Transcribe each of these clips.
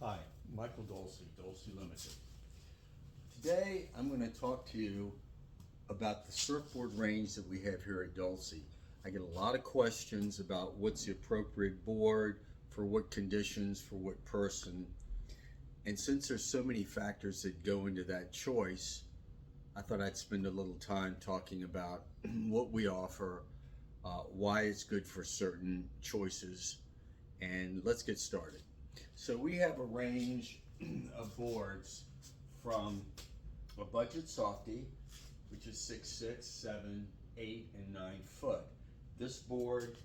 Hi, Michael Dolsey, Dolsey Limited. Today I'm going to talk to you about the surfboard range that we have here at Dolsey. I get a lot of questions about what's the appropriate board, for what conditions, for what person. And since there's so many factors that go into that choice, I thought I'd spend a little time talking about what we offer, why it's good for certain choices, and let's get started. So we have a range of boards from a budget softy, which is 6'6", 7, 8, and 9 foot. This board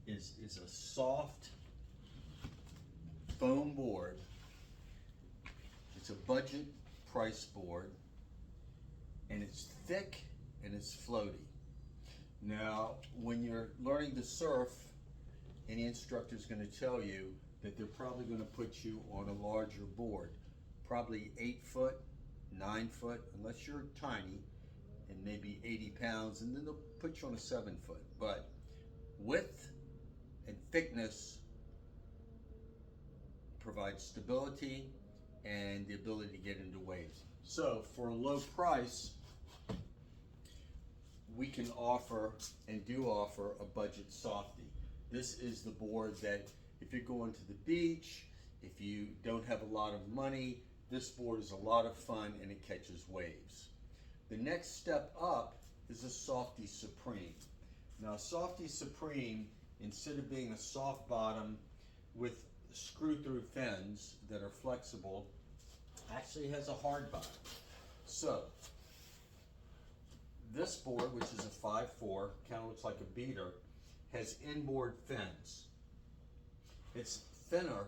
is a soft foam board. It's a budget price board, and it's thick and it's floaty. Now, when you're learning to surf, any instructor is going to tell you that they're probably going to put you on a larger board, probably 8 foot, 9 foot, unless you're tiny, and maybe 80 pounds, and then they'll put you on a 7 foot. But width and thickness provide stability and the ability to get into waves. So for a low price, we can offer and do offer a budget softy. This is the board that if you're going to the beach, if you don't have a lot of money, this board is a lot of fun and it catches waves. The next step up is a Softy Supreme. Now, Softy Supreme, instead of being a soft bottom with screw-through fins that are flexible, actually has a hard bottom. So, this board, which is a 5'4", kind of looks like a beater, has inboard fins. It's thinner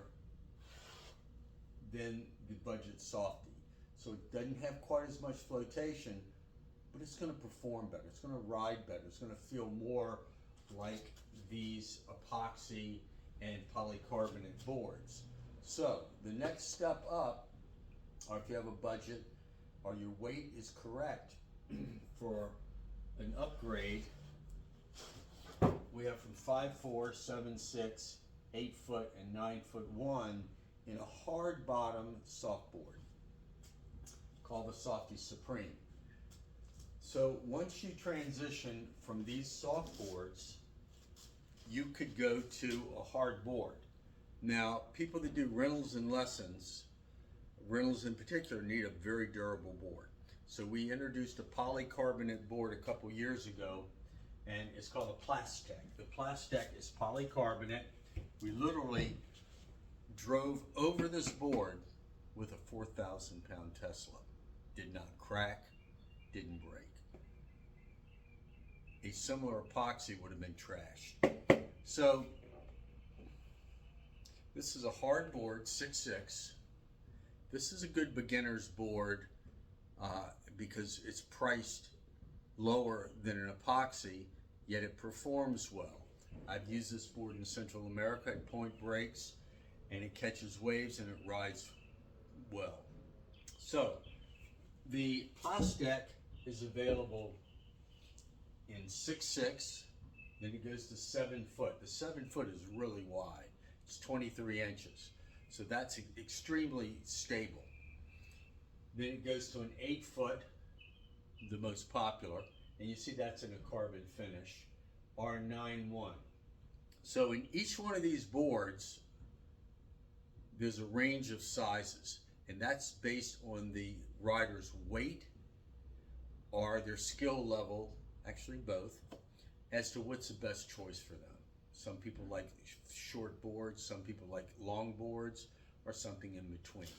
than the budget softy, so it doesn't have quite as much flotation, but it's going to perform better. It's going to ride better. It's going to feel more like these epoxy and polycarbonate boards. So the next step up, or if you have a budget or your weight is correct for an upgrade, we have from 5'4", 7'6", 8 foot, and 9 foot 1 in a hard bottom soft board called the Softy Supreme. So once you transition from these soft boards, you could go to a hard board. Now, people that do rentals and lessons, rentals in particular, need a very durable board. So we introduced a polycarbonate board a couple years ago, and it's called a Plastec. The Plastec is polycarbonate. We literally drove over this board with a 4,000 pound Tesla. Did not crack, didn't break. A similar epoxy would have been trashed. So this is a hard board, 6'6". This is a good beginner's board because it's priced lower than an epoxy, yet it performs well. I've used this board in Central America at point breaks, and it catches waves and it rides well. So the Plastec is available in 6'6", then it goes to 7 foot. The 7 foot is really wide. It's 23 inches. So that's extremely stable. Then it goes to an 8 foot, the most popular, and you see that's in a carbon finish, or a 9'1". So in each one of these boards, there's a range of sizes, and that's based on the rider's weight or their skill level, actually both, as to what's the best choice for them. Some people like short boards, some people like long boards, or something in between.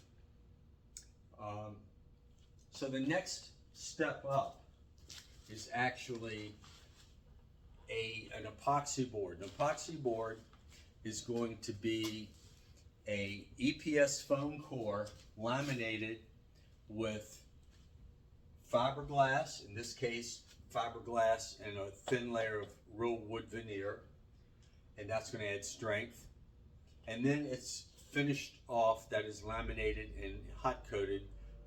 So the next step up is actually an epoxy board. An epoxy board is going to be a EPS foam core laminated with fiberglass, in this case fiberglass and a thin layer of real wood veneer, and that's going to add strength. And then it's finished off, that is laminated and hot coated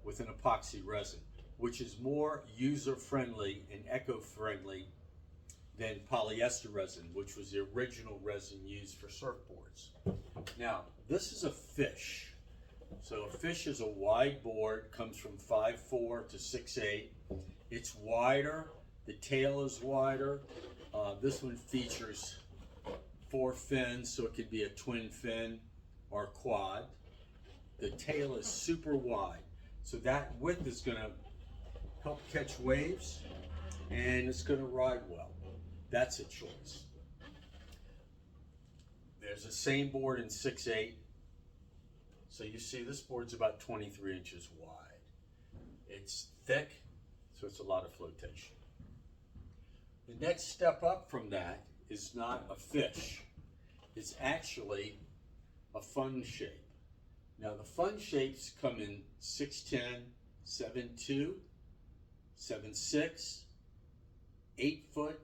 with an epoxy resin, which is more user-friendly and eco-friendly than polyester resin, which was the original resin used for surfboards. Now, this is a fish. So a fish is a wide board, comes from 5'4" to 6'8". It's wider, the tail is wider. This one features 4 fins, so it could be a twin fin or quad. The tail is super wide, so that width is going to help catch waves, and it's going to ride well. That's a choice. There's the same board in 6'8". So you see this board's about 23 inches wide. It's thick, so it's a lot of flotation. The next step up from that is not a fish. It's actually a fun shape. Now the fun shapes come in 6'10", 7'2", 7'6", 8 foot,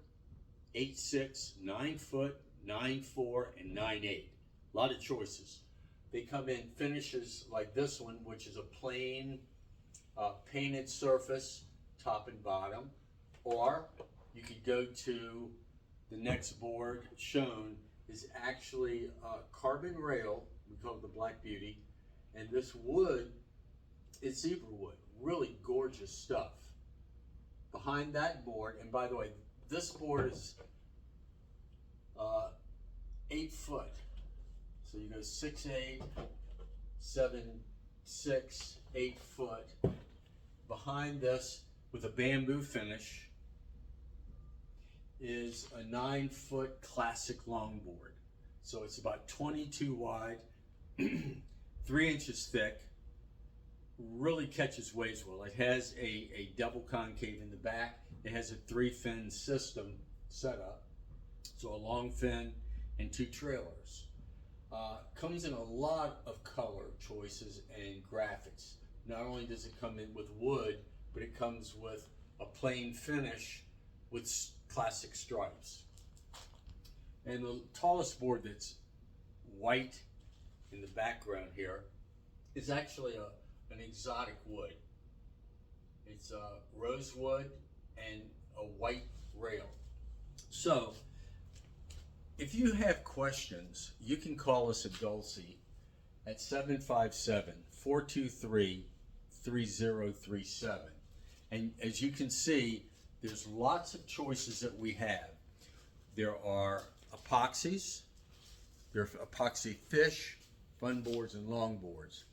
8'6", 9 foot, 9'4", and 9'8". A lot of choices. They come in finishes like this one, which is a plain painted surface, top and bottom, or you could go to the next board shown is actually a carbon rail. We call it the Black Beauty, and this wood is zebra wood, really gorgeous stuff. Behind that board, and by the way, this board is 8 foot. So you go 6'8", 7'6", 8 foot. Behind this, with a bamboo finish, is a 9 foot classic longboard. So it's about 22 wide, 3 inches thick, really catches waves well. It has a double concave in the back. It has a 3 fin system set up. So a long fin and 2 trailers. Comes in a lot of color choices and graphics. Not only does it come in with wood, but it comes with a plain finish with classic stripes. And the tallest board that's white in the background here is actually an exotic wood. It's rosewood and a white rail. So if you have questions, you can call us at Dolsey at 757-423-3037. And as you can see, there's lots of choices that we have. There are epoxies, there are epoxy fish, fun boards, and long boards.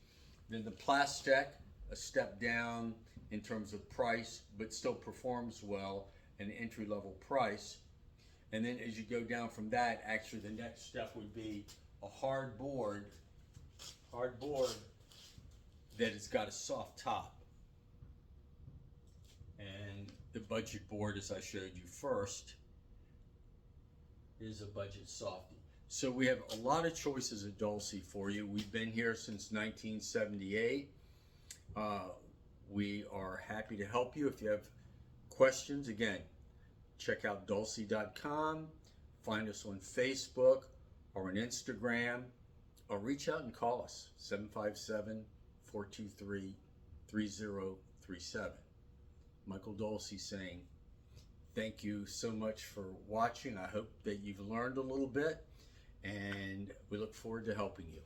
Then the plastic, a step down in terms of price, but still performs well, an entry-level price. And then as you go down from that, actually the next step would be a hard board that has got a soft top. And the budget board, as I showed you first, is a budget softie. So we have a lot of choices at Dolsey for you. We've been here since 1978. We are happy to help you. If you have questions, again, check out Dolsey.com, find us on Facebook or on Instagram, or reach out and call us, 757-423-3037. Michael Dolsey saying, thank you so much for watching. I hope that you've learned a little bit, and we look forward to helping you.